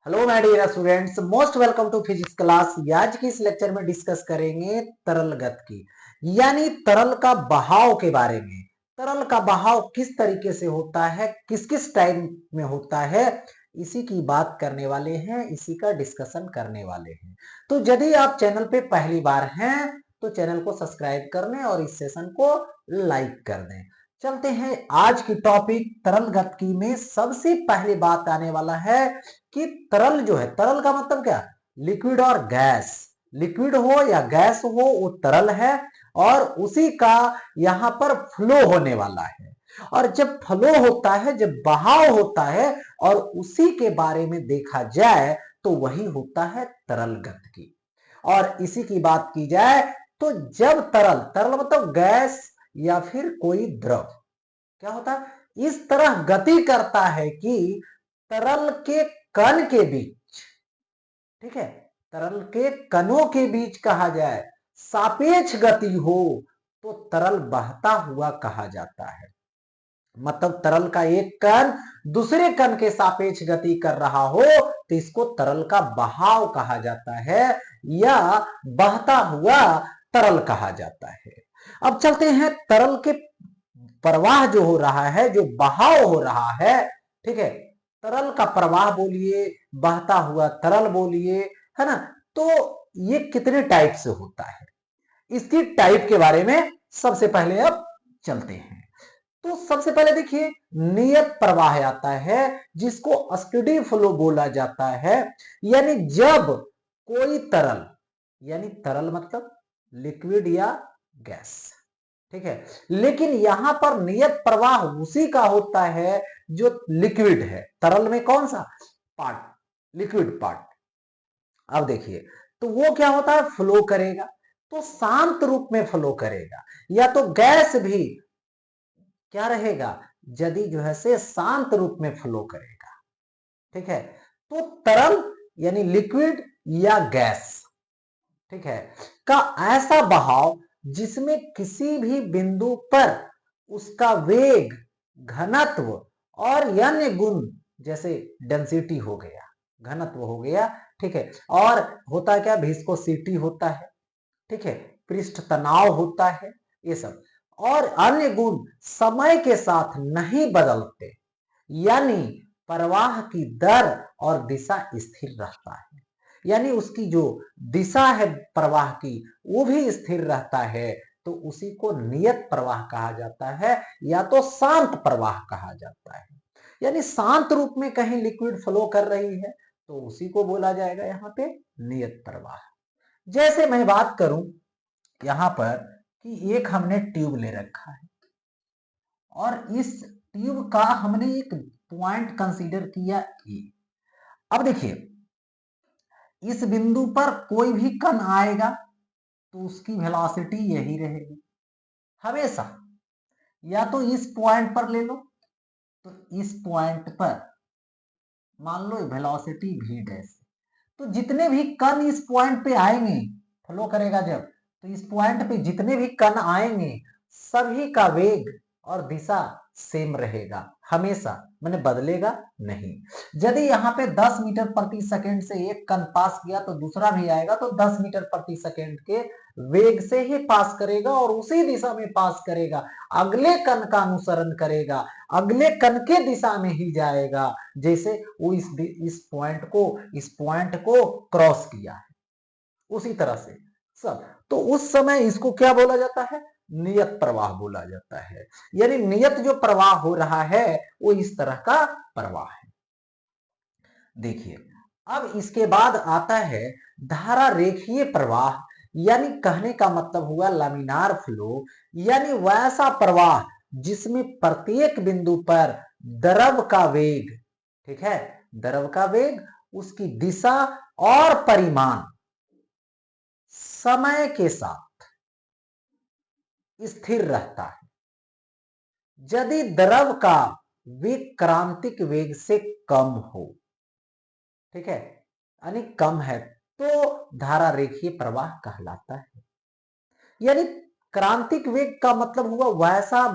Hello my dear students, most welcome to physics class. आज की इस लेक्चर में डिस्कस करेंगे तरल गति यानी तरल का बहाव के बारे में। तरल का बहाव किस तरीके से होता है, किस किस टाइम में होता है, इसी की बात करने वाले हैं, इसी का डिस्कशन करने वाले हैं। तो यदि आप चैनल पे पहली बार हैं तो चैनल को सब्सक्राइब कर लें और इस सेशन को लाइक कर दें। चलते हैं आज की टॉपिक तरल गति में। सबसे पहले बात आने वाला है कि तरल जो है, तरल का मतलब क्या, लिक्विड और गैस। लिक्विड हो या गैस हो वो तरल है और उसी का यहां पर फ्लो होने वाला है। और जब फ्लो होता है, जब बहाव होता है और उसी के बारे में देखा जाए तो वही होता है तरल गति। और इसी की बात की जाए तो जब तरल, तरल मतलब गैस या फिर कोई द्रव, क्या होता है, इस तरह गति करता है कि तरल के कण के बीच, ठीक है, तरल के कणों के बीच कहा जाए सापेक्ष गति हो तो तरल बहता हुआ कहा जाता है। मतलब तरल का एक कण दूसरे कण के सापेक्ष गति कर रहा हो तो इसको तरल का बहाव कहा जाता है या बहता हुआ तरल कहा जाता है। अब चलते हैं तरल के प्रवाह जो हो रहा है, जो बहाव हो रहा है, ठीक है, तरल का प्रवाह बोलिए, बहता हुआ तरल बोलिए, है ना। तो ये कितने टाइप से होता है, इसकी टाइप के बारे में सबसे पहले अब चलते हैं। तो सबसे पहले देखिए नियत प्रवाह आता है जिसको स्टेडी फ्लो बोला जाता है। यानी जब कोई तरल, यानी तरल मतलब लिक्विड या गैस, ठीक है, लेकिन यहां पर नियत प्रवाह उसी का होता है जो लिक्विड है। तरल में कौन सा पार्ट, लिक्विड पार्ट। अब देखिए तो वो क्या होता है, फ्लो करेगा तो शांत रूप में फ्लो करेगा, या तो गैस भी क्या रहेगा, यदि जो है से शांत रूप में फ्लो करेगा, ठीक है। तो तरल यानी लिक्विड या गैस, ठीक है, का ऐसा बहाव जिसमें किसी भी बिंदु पर उसका वेग, घनत्व और अन्य गुण, जैसे डेंसिटी हो गया, घनत्व हो गया, ठीक है, और होता क्या, विस्कोसिटी होता है, ठीक है, पृष्ठ तनाव होता है, ये सब और अन्य गुण समय के साथ नहीं बदलते, यानी प्रवाह की दर और दिशा स्थिर रहता है। यानी उसकी जो दिशा है प्रवाह की वो भी स्थिर रहता है, तो उसी को नियत प्रवाह कहा जाता है या तो शांत प्रवाह कहा जाता है। यानी शांत रूप में कहीं लिक्विड फ्लो कर रही है तो उसी को बोला जाएगा यहाँ पे नियत प्रवाह। जैसे मैं बात करूं यहां पर कि एक हमने ट्यूब ले रखा है और इस ट्यूब का हमने एक पॉइंट कंसीडर किया ए। अब देखिए इस बिंदु पर कोई भी कण आएगा तो उसकी वेलोसिटी यही रहेगी हमेशा। या तो इस पॉइंट पर ले लो, तो इस पॉइंट पर मान लो वेलोसिटी v डैश, तो जितने भी कण इस पॉइंट पे आएंगे, फ्लो करेगा जब, तो इस पॉइंट पे जितने भी कण आएंगे सभी का वेग और दिशा सेम रहेगा हमेशा, मैंने बदलेगा नहीं। यदि यहाँ पे 10 मीटर प्रति सेकंड से एक कण पास किया तो दूसरा भी आएगा तो 10 मीटर प्रति सेकंड के वेग से ही पास करेगा और उसी दिशा में पास करेगा, अगले कण का अनुसरण करेगा, अगले कण के दिशा में ही जाएगा, जैसे वो इस पॉइंट को क्रॉस किया है उसी तरह से सब। तो उस समय इसको क्या बोला जाता है, नियत प्रवाह बोला जाता है। यानी नियत जो प्रवाह हो रहा है वो इस तरह का प्रवाह है। देखिए अब इसके बाद आता है धारा रेखीय प्रवाह, यानी कहने का मतलब हुआ लामिनार फ्लो, यानी वैसा प्रवाह जिसमें प्रत्येक बिंदु पर द्रव का वेग, ठीक है, द्रव का वेग, उसकी दिशा और परिमाण समय के साथ स्थिर रहता है। यदि द्रव का वेग क्रांतिक वेग से कम हो, ठीक है, यानी कम है, तो धारा रेखीय प्रवाह कहलाता है। यानी क्रांतिक वेग का मतलब हुआ वैसा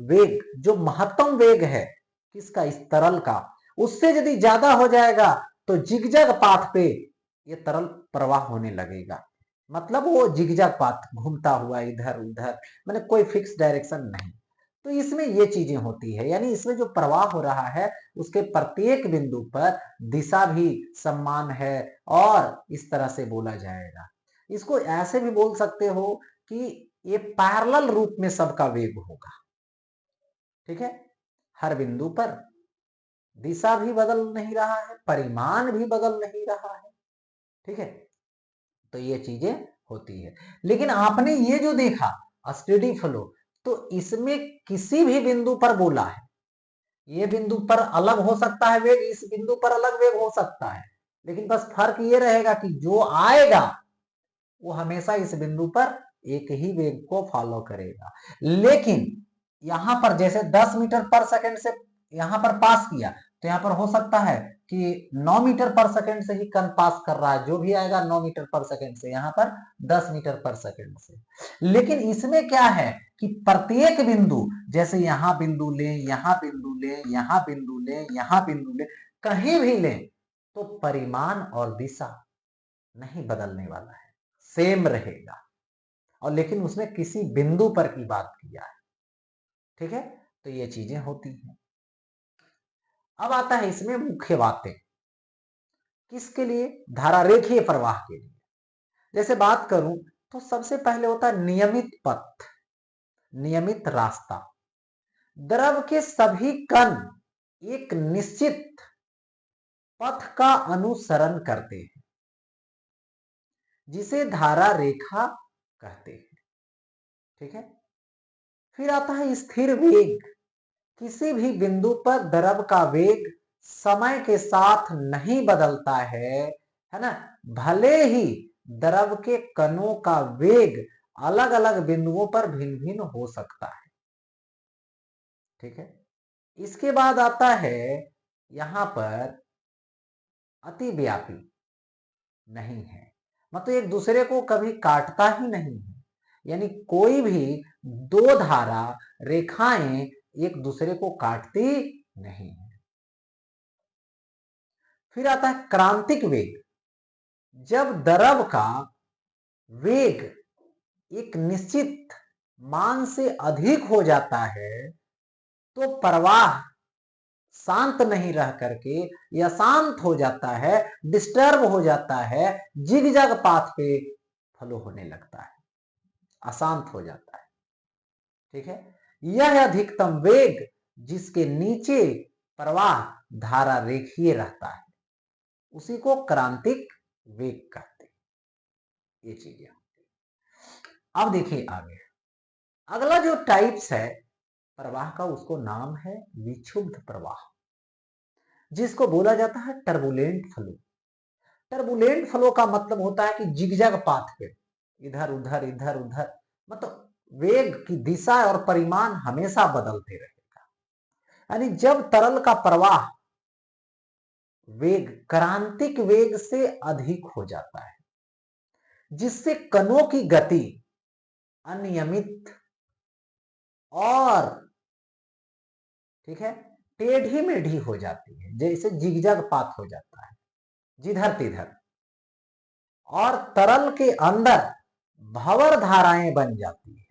वेग जो महत्तम वेग है किसका, इस तरल का, उससे यदि ज्यादा हो जाएगा तो जिगजैग पाथ पे ये तरल प्रवाह होने लगेगा। मतलब वो जिगजैग पाथ, घूमता हुआ इधर उधर, मैंने कोई फिक्स डायरेक्शन नहीं। तो इसमें ये चीजें होती है, यानी इसमें जो प्रवाह हो रहा है उसके प्रत्येक बिंदु पर दिशा भी समान है, और इस तरह से बोला जाएगा। इसको ऐसे भी बोल सकते हो कि ये पैरेलल रूप में सबका वेग होगा। ठीक है, हर बिंदु पर दिशा भी बदल नहीं रहा है, परिमाण भी बदल नहीं रहा है। ठीक है, तो ये चीजें होती है। लेकिन आपने ये जो देखा स्टेडी फ्लो, तो इसमें किसी भी बिंदु पर बोला है, ये बिंदु पर अलग हो सकता है वेग, इस बिंदु पर अलग वेग हो सकता है, लेकिन बस फर्क ये रहेगा कि जो आएगा वो हमेशा इस बिंदु पर एक ही वेग को फॉलो करेगा। लेकिन यहां पर जैसे 10 मीटर पर सेकंड से यहां पर पास किया, तो यहां पर हो सकता है कि 9 मीटर पर सेकंड से ही कण पास कर रहा है, जो भी आएगा 9 मीटर पर सेकंड से, यहां पर 10 मीटर पर सेकंड से। लेकिन इसमें क्या है कि प्रत्येक बिंदु, जैसे यहां बिंदु ले, यहां बिंदु ले, यहां बिंदु ले, यहां बिंदु ले, कहीं भी ले, तो परिमाण और दिशा नहीं बदलने वाला है, सेम रहेगा। और लेकिन उसने किसी बिंदु पर की बात किया है। ठीक है, तो ये चीजें होती हैं। अब आता है इसमें मुख्य बातें, किसके लिए? धारा रेखीय प्रवाह के लिए। जैसे बात करूं तो सबसे पहले होता है नियमित पथ, नियमित रास्ता। द्रव के सभी कण एक निश्चित पथ का अनुसरण करते हैं, जिसे धारा रेखा कहते हैं। ठीक है, फिर आता है स्थिर वेग। किसी भी बिंदु पर द्रव का वेग समय के साथ नहीं बदलता है ना, भले ही द्रव के कणों का वेग अलग अलग बिंदुओं पर भिन्न भिन्न हो सकता है। ठीक है, इसके बाद आता है यहां पर अतिव्यापी नहीं है, मतलब एक दूसरे को कभी काटता ही नहीं है, यानी कोई भी दो धारा रेखाएं एक दूसरे को काटती नहीं है। फिर आता है क्रांतिक वेग। जब द्रव का वेग एक निश्चित मान से अधिक हो जाता है, तो प्रवाह शांत नहीं रह करके या शांत हो जाता है, डिस्टर्ब हो जाता है, जिगजैग पाथ पे फ्लो होने लगता है, अशांत हो जाता है। ठीक है, यह अधिकतम वेग जिसके नीचे प्रवाह धारा रेखीय रहता है, उसी को क्रांतिक वेग कहते हैं। ये चीजें। अब देखिए आगे, अगला जो टाइप्स है प्रवाह का, उसको नाम है विक्षुब्ध प्रवाह, जिसको बोला जाता है टर्बुलेंट फ्लो। टर्बुलेंट फ्लो का मतलब होता है कि जिगजैग पाथ पे इधर उधर इधर उधर, मतलब वेग की दिशा और परिमाण हमेशा बदलते रहेगा। यानी जब तरल का प्रवाह वेग क्रांतिक वेग से अधिक हो जाता है, जिससे कणों की गति अनियमित और, ठीक है, टेढ़ी मेढ़ी हो जाती है, जैसे जिगजैग पाथ हो जाता है, जिधर तिधर, और तरल के अंदर भंवर धाराएं बन जाती है।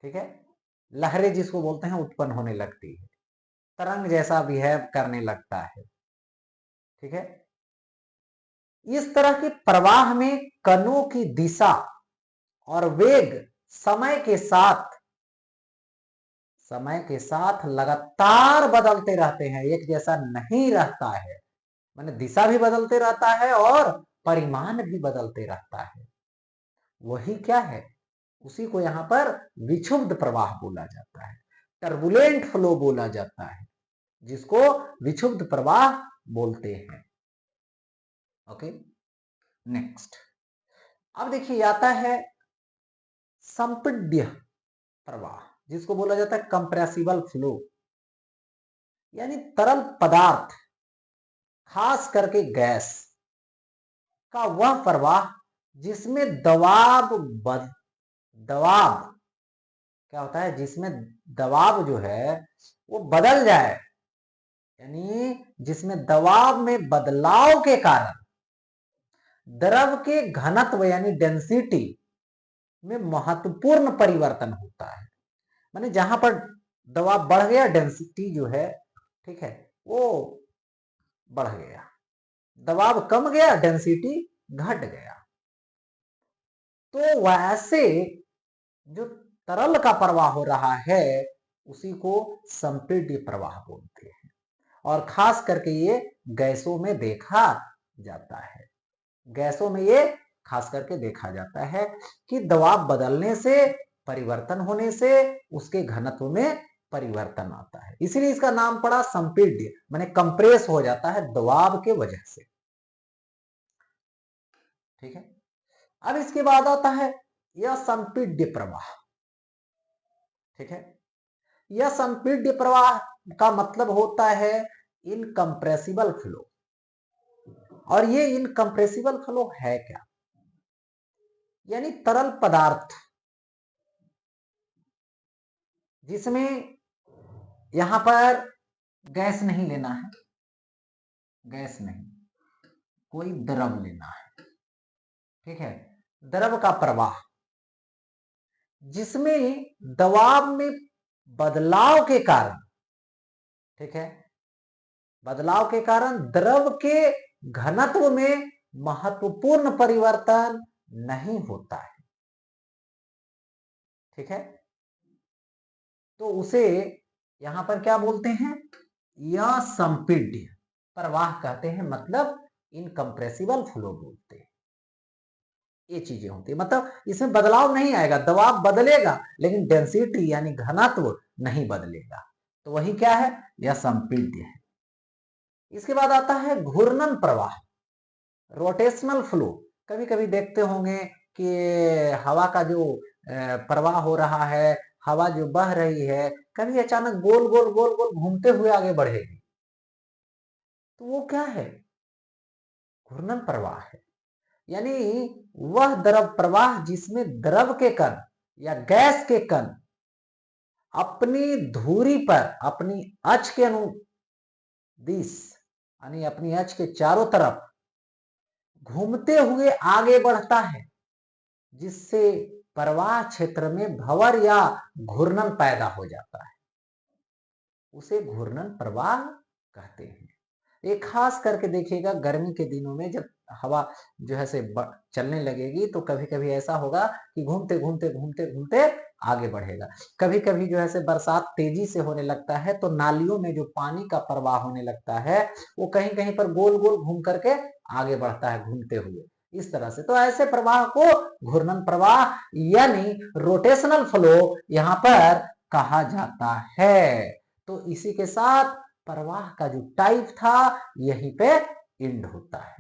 ठीक है, लहरें जिसको बोलते हैं उत्पन्न होने लगती है, तरंग जैसा बिहेव करने लगता है। ठीक है, इस तरह के प्रवाह में कणों की दिशा और वेग समय के साथ लगातार बदलते रहते हैं, एक जैसा नहीं रहता है। माने दिशा भी बदलते रहता है और परिमाण भी बदलते रहता है। वही क्या है, उसी को यहां पर विक्षुब्ध प्रवाह बोला जाता है, टर्बुलेंट फ्लो बोला जाता है, जिसको विक्षुब्ध प्रवाह बोलते हैं। Okay, next. अब देखिए आता है संपीड्य प्रवाह, जिसको बोला जाता है कंप्रेसिबल फ्लो, यानी तरल पदार्थ खास करके गैस का वह प्रवाह जिसमें दबाव क्या होता है, जिसमें दबाव जो है वो बदल जाए, यानी जिसमें दबाव में बदलाव के कारण द्रव के घनत्व यानी डेंसिटी में महत्वपूर्ण परिवर्तन होता है। माने जहां पर दबाव बढ़ गया, डेंसिटी जो है, ठीक है, वो बढ़ गया, दबाव कम गया, डेंसिटी घट गया। तो वैसे जो तरल का प्रवाह हो रहा है उसी को संपीड्य प्रवाह बोलते हैं, और खास करके ये गैसों में देखा जाता है। गैसों में ये खास करके देखा जाता है कि दबाव बदलने से, परिवर्तन होने से उसके घनत्व में परिवर्तन आता है, इसीलिए इसका नाम पड़ा संपीड्य, माने कंप्रेस हो जाता है दबाव के वजह से। ठीक है, अब इसके बाद आता है यह संपीड्य प्रवाह। ठीक है, यह संपीड्य प्रवाह का मतलब होता है इनकंप्रेसिबल फ्लो। और ये इनकंप्रेसिबल फ्लो है क्या? यानी तरल पदार्थ जिसमें यहां पर गैस नहीं लेना है, गैस नहीं, कोई द्रव लेना है। ठीक है, द्रव का प्रवाह जिसमें दबाव में बदलाव के कारण, ठीक है, बदलाव के कारण द्रव के घनत्व में महत्वपूर्ण परिवर्तन नहीं होता है। ठीक है, तो उसे यहां पर क्या बोलते हैं? या संपीड्य प्रवाह कहते हैं, मतलब इनकंप्रेसिबल फ्लो बोलते हैं। ये चीजें होती है, मतलब इसमें बदलाव नहीं आएगा, दबाव बदलेगा लेकिन डेंसिटी यानी घनत्व नहीं बदलेगा, तो वही क्या है? यह संपीड्य है। इसके बाद आता है घूर्णन प्रवाह, रोटेशनल फ्लो। कभी कभी देखते होंगे कि हवा का जो प्रवाह हो रहा है, हवा जो बह रही है, कभी अचानक गोल गोल गोल गोल घूमते हुए आगे बढ़ेगी, तो वो क्या है? घूर्णन प्रवाह है। यानी वह द्रव प्रवाह जिसमें द्रव के कण या गैस के कण अपनी धुरी पर, अपनी अक्ष के अनुदिश यानी अपनी अक्ष के चारों तरफ घूमते हुए आगे बढ़ता है, जिससे प्रवाह क्षेत्र में भंवर या घूर्णन पैदा हो जाता है, उसे घूर्णन प्रवाह कहते हैं। ये खास करके देखिएगा गर्मी के दिनों में जब हवा जो है से चलने लगेगी तो कभी कभी ऐसा होगा कि घूमते घूमते घूमते घूमते आगे बढ़ेगा। कभी कभी जो है से बरसात तेजी से होने लगता है तो नालियों में जो पानी का प्रवाह होने लगता है वो कहीं कहीं पर गोल गोल घूम करके आगे बढ़ता है, घूमते हुए, इस तरह से। तो ऐसे प्रवाह को घूर्णन प्रवाह यानी रोटेशनल फ्लो यहां पर कहा जाता है। तो इसी के साथ प्रवाह का जो टाइप था यहीं पे एंड होता है।